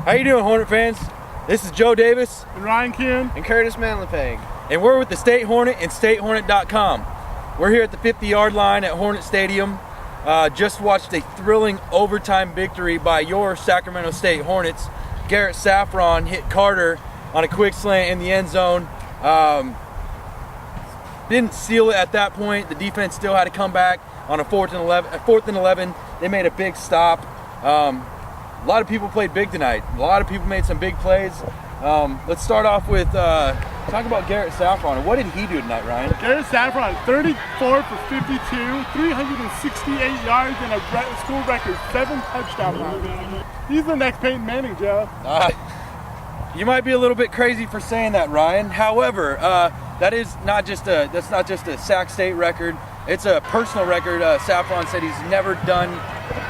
How you doing, Hornet fans? This is Joe Davis and Ryan Kuhn and Curtis Manlapig, and we're with the State Hornet and StateHornet.com. We're here at the 50-yard line at Hornet Stadium. Just watched a thrilling overtime victory by your Sacramento State Hornets. Garrett Saffron hit Carter on a quick slant in the end zone. Didn't seal it at that point. The defense still had to come back on a 4th and 11. They made a big stop. A lot of people played big tonight. A lot of people made some big plays. Let's start off with talk about Garrett Saffron. What did he do tonight, Ryan? Garrett Saffron, 34 for 52, 368 yards, and a school record 7 touchdowns. He's the next Peyton Manning, Joe. You might be a little bit crazy for saying that, Ryan. However, that's not just a Sac State record. It's a personal record. Saffron said he's never done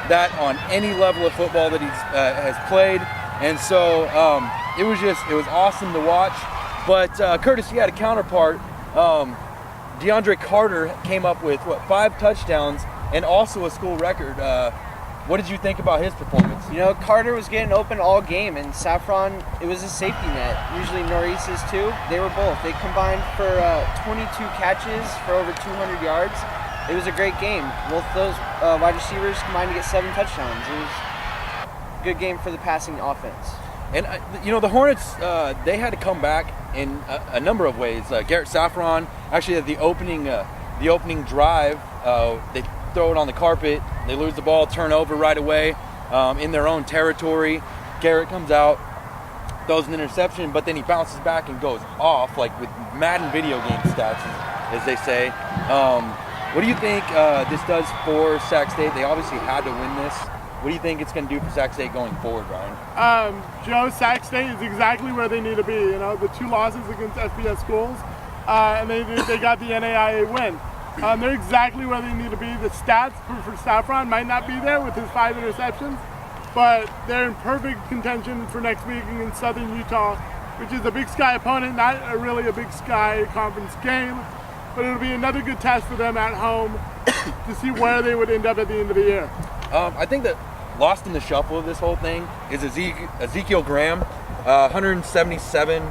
that on any level of football that he has played, and so it was awesome to watch. But Curtis, you had a counterpart. DeAndre Carter came up with 5 touchdowns and also a school record. What did you think about his performance? You know, Carter was getting open all game, and Saffron, it was a safety net. Usually Norris is too. They were both. They combined for 22 catches for over 200 yards. It was a great game. Both those wide receivers combined to get 7 touchdowns. It was a good game for the passing offense. And you know, the Hornets, they had to come back in a number of ways. Garrett Saffron actually had the opening drive. They throw it on the carpet. They lose the ball, turnover right away in their own territory. Garrett comes out, throws an interception, but then he bounces back and goes off, like with Madden video game stats, as they say. What do you think this does for Sac State? They obviously had to win this. What do you think it's going to do for Sac State going forward, Ryan? Joe, Sac State is exactly where they need to be. You know, the 2 losses against FBS schools, and they got the NAIA win. They're exactly where they need to be. The stats for Saffron might not be there with his 5 interceptions, but they're in perfect contention for next week against Southern Utah, which is a Big Sky opponent, not really a Big Sky conference game, but it'll be another good test for them at home to see where they would end up at the end of the year. I think that lost in the shuffle of this whole thing is Ezekiel Graham, 177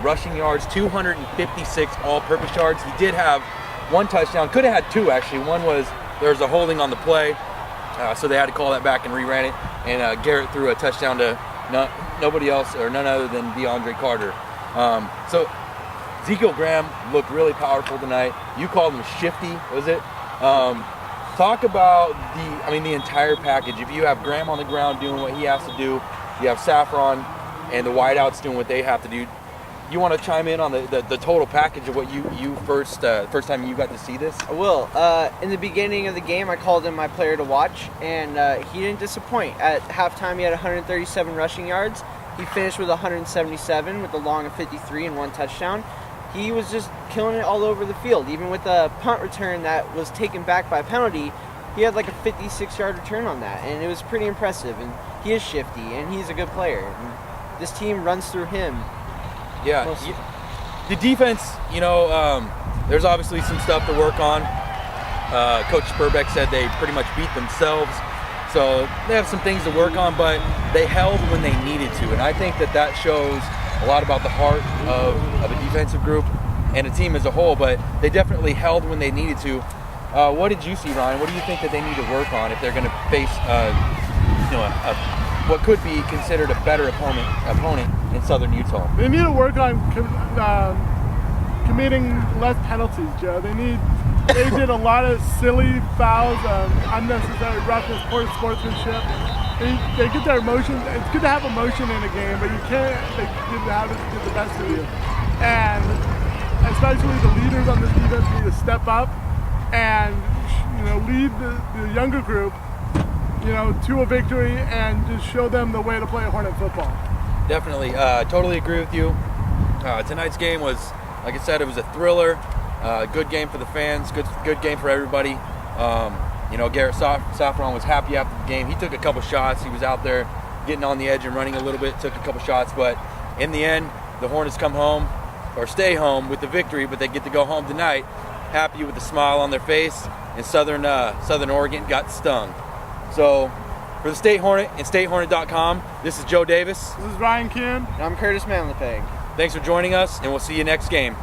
rushing yards, 256 all-purpose yards. He did have 1 touchdown, could have had 2 actually. One was there was a holding on the play, so they had to call that back and reran it. And Garrett threw a touchdown to nobody else or none other than DeAndre Carter. So Ezekiel Graham looked really powerful tonight. You called him shifty, was it? Talk about the entire package. If you have Graham on the ground doing what he has to do, you have Saffron and the wideouts doing what they have to do. You want to chime in on the total package of what you first time you got to see this? I will. In the beginning of the game, I called him my player to watch, and he didn't disappoint. At halftime, he had 137 rushing yards. He finished with 177 with a long of 53 and 1 touchdown. He was just killing it all over the field. Even with a punt return that was taken back by a penalty, he had like a 56-yard return on that, and it was pretty impressive. And he is shifty, and he's a good player. And this team runs through him. Yeah, the defense, there's obviously some stuff to work on. Coach Spurbeck said they pretty much beat themselves, so they have some things to work on, but they held when they needed to, and I think that shows a lot about the heart of a defensive group and a team as a whole, but they definitely held when they needed to. What did you see, Ryan? What do you think that they need to work on if they're going to face what could be considered a better opponent in Southern Utah? They need to work on committing less penalties, Joe. They did a lot of silly fouls, unnecessary roughness, poor sportsmanship. They get their emotions. It's good to have emotion in a game, but you can't have it get the best of you. And especially the leaders on this defense need to step up and lead the younger group to a victory and just show them the way to play Hornet football. Definitely. Totally agree with you. Tonight's game was, like I said, it was a thriller. Good game for the fans, good game for everybody. Garrett Saffron was happy after the game. He took a couple shots. He was out there getting on the edge and running a little bit, took a couple shots. But in the end, the Hornets come home or stay home with the victory, but they get to go home tonight happy with a smile on their face. And Southern Oregon got stung. So For the State Hornet and StateHornet.com, this is Joe Davis. This is Ryan Kuhn. And I'm Curtis Manlapig. Thanks for joining us, and we'll see you next game.